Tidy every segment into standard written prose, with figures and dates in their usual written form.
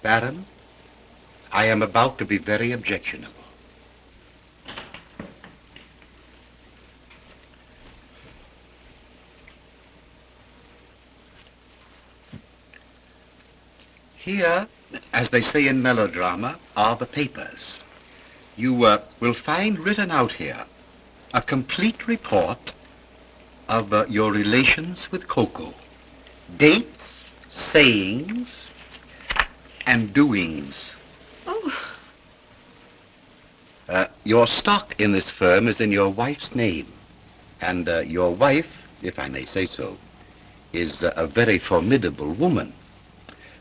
Baron, I am about to be very objectionable. Here, as they say in melodrama, are the papers. You will find written out here a complete report of your relations with Coco. Dates, sayings, and doings. Oh. Your stock in this firm is in your wife's name. And your wife, if I may say so, is a very formidable woman.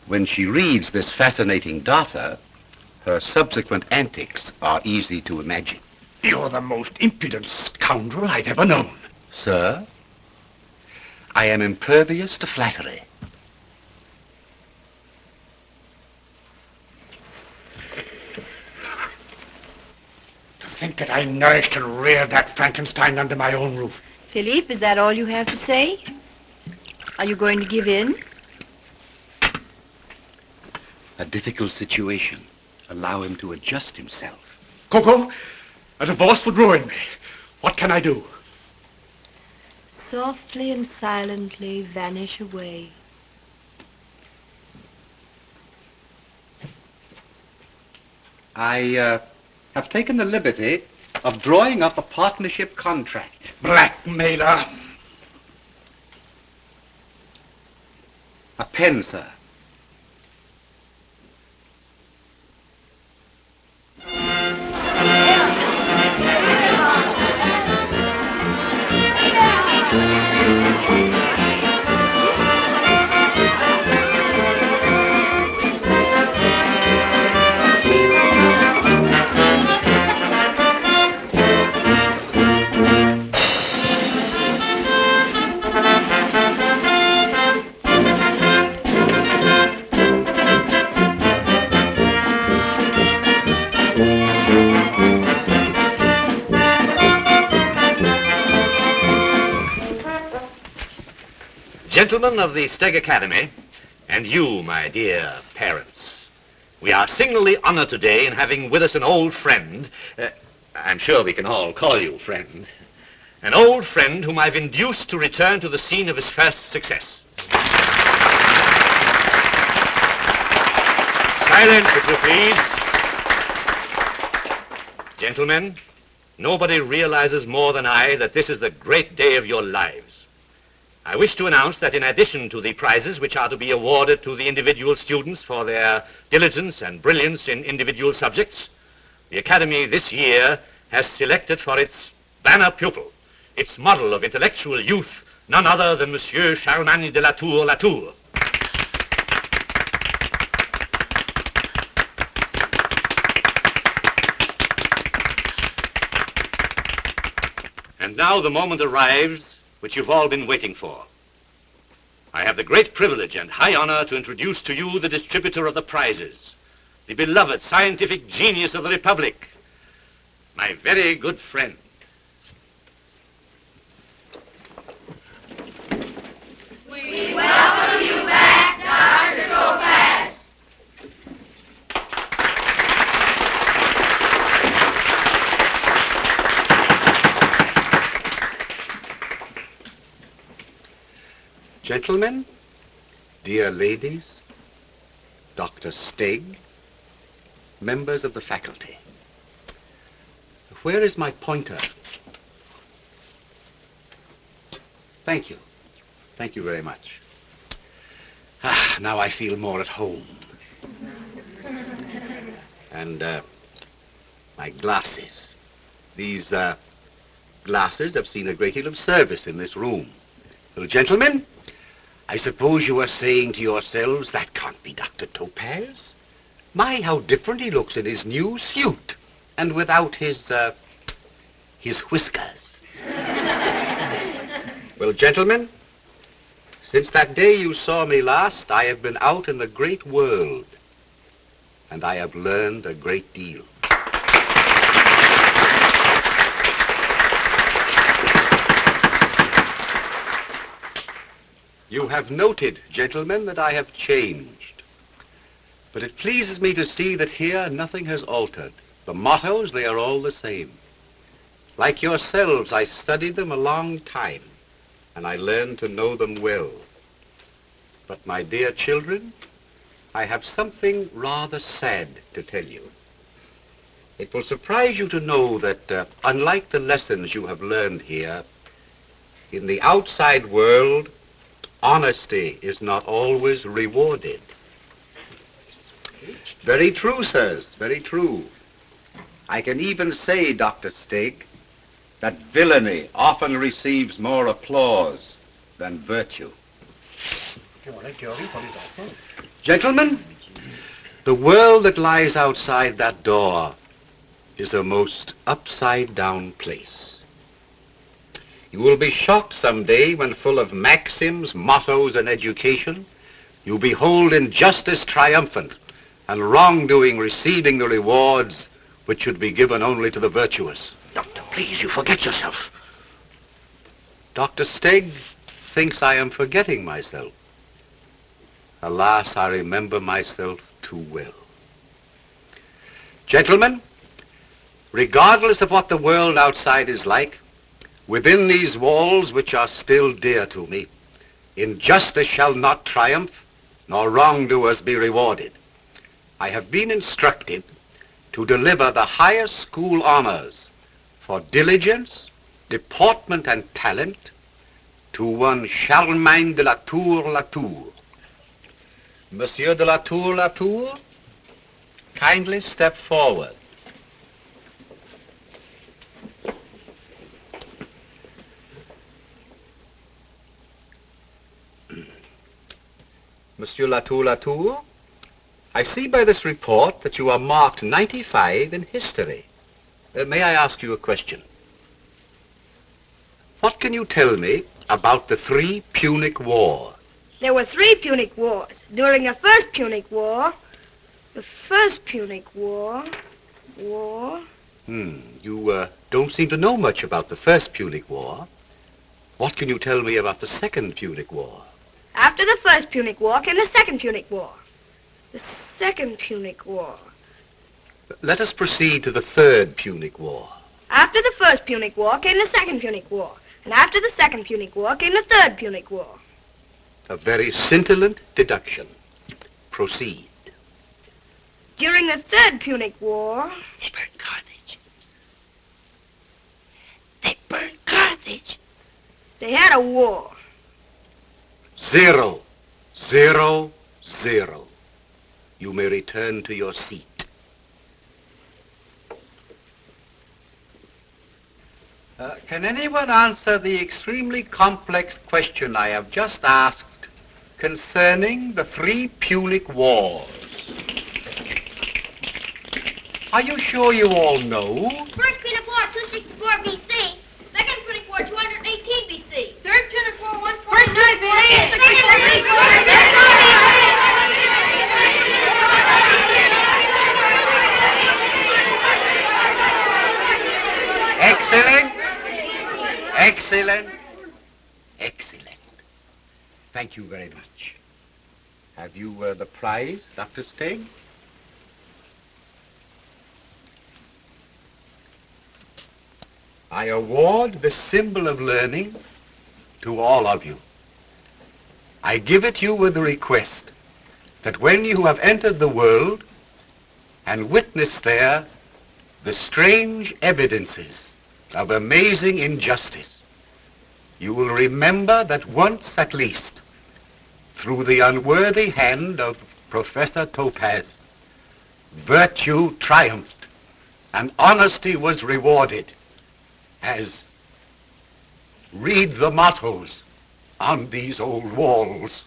When she reads this fascinating data, her subsequent antics are easy to imagine. You're the most impudent scoundrel I've ever known. Sir, I am impervious to flattery. To think that I nourished and reared that Frankenstein under my own roof. Philippe, is that all you have to say? Are you going to give in? A difficult situation. Allow him to adjust himself. Coco, a divorce would ruin me. What can I do? Softly and silently vanish away. I have taken the liberty of drawing up a partnership contract. Blackmailer. A pen, sir. Gentlemen of the Steg Academy, and you, my dear parents, we are signally honored today in having with us an old friend. I'm sure we can all call you friend. An old friend whom I've induced to return to the scene of his first success. Silence, if you please. Gentlemen, nobody realizes more than I that this is the great day of your lives. I wish to announce that in addition to the prizes which are to be awarded to the individual students for their diligence and brilliance in individual subjects, the Academy this year has selected for its banner pupil, its model of intellectual youth, none other than Monsieur Charlemagne de Latour. And now the moment arrives which you've all been waiting for. I have the great privilege and high honor to introduce to you the distributor of the prizes, the beloved scientific genius of the Republic, my very good friend. We welcome you back, Dr. Topaze. Gentlemen, dear ladies, Dr. Steg, members of the faculty. Where is my pointer? Thank you. Thank you very much. Now I feel more at home. And my glasses. These glasses have seen a great deal of service in this room. Well, gentlemen, I suppose you are saying to yourselves, that can't be Dr. Topaze. My, how different he looks in his new suit, and without his whiskers. Well, gentlemen, since that day you saw me last, I have been out in the great world, and I have learned a great deal. You have noted, gentlemen, that I have changed. But it pleases me to see that here nothing has altered. The mottos, they are all the same. Like yourselves, I studied them a long time, and I learned to know them well. But my dear children, I have something rather sad to tell you. It will surprise you to know that, unlike the lessons you have learned here, in the outside world, honesty is not always rewarded. Very true, sirs, very true. I can even say, Dr. Stig, that villainy often receives more applause than virtue. Gentlemen, the world that lies outside that door is a most upside-down place. You will be shocked someday when, full of maxims, mottos, and education, you behold injustice triumphant and wrongdoing receiving the rewards which should be given only to the virtuous. Doctor, please, you forget yourself. Dr. Stegg thinks I am forgetting myself. Alas, I remember myself too well. Gentlemen, regardless of what the world outside is like, within these walls which are still dear to me, injustice shall not triumph, nor wrongdoers be rewarded. I have been instructed to deliver the higher school honors for diligence, deportment, and talent to one Charlemagne de la Tour. Monsieur de la Tour, kindly step forward. Monsieur Latour, I see by this report that you are marked 95 in history. May I ask you a question? What can you tell me about the 3 Punic Wars? There were 3 Punic Wars. During the first Punic War, You don't seem to know much about the first Punic War. What can you tell me about the second Punic War? After the first Punic War came the second Punic War. The second Punic War. Let us proceed to the third Punic War. After the first Punic War came the second Punic War. And after the second Punic War came the third Punic War. A very scintillant deduction. Proceed. During the third Punic War... They burned Carthage. They burned Carthage. They had a war. 0, 0, 0. You may return to your seat. Can anyone answer the extremely complex question I have just asked concerning the 3 Punic Wars? Are you sure you all know? First Punic War, 264 BC. Second Punic War, 218 BC. Third Punic War, 149 BC. Second Punic Excellent. Excellent. Excellent. Thank you very much. Have you the prize, Dr. Stegg? I award the symbol of learning to all of you. I give it you with the request that when you have entered the world and witnessed there the strange evidences of amazing injustice, you will remember that once at least, through the unworthy hand of Professor Topaze, virtue triumphed and honesty was rewarded, as read the mottos on these old walls.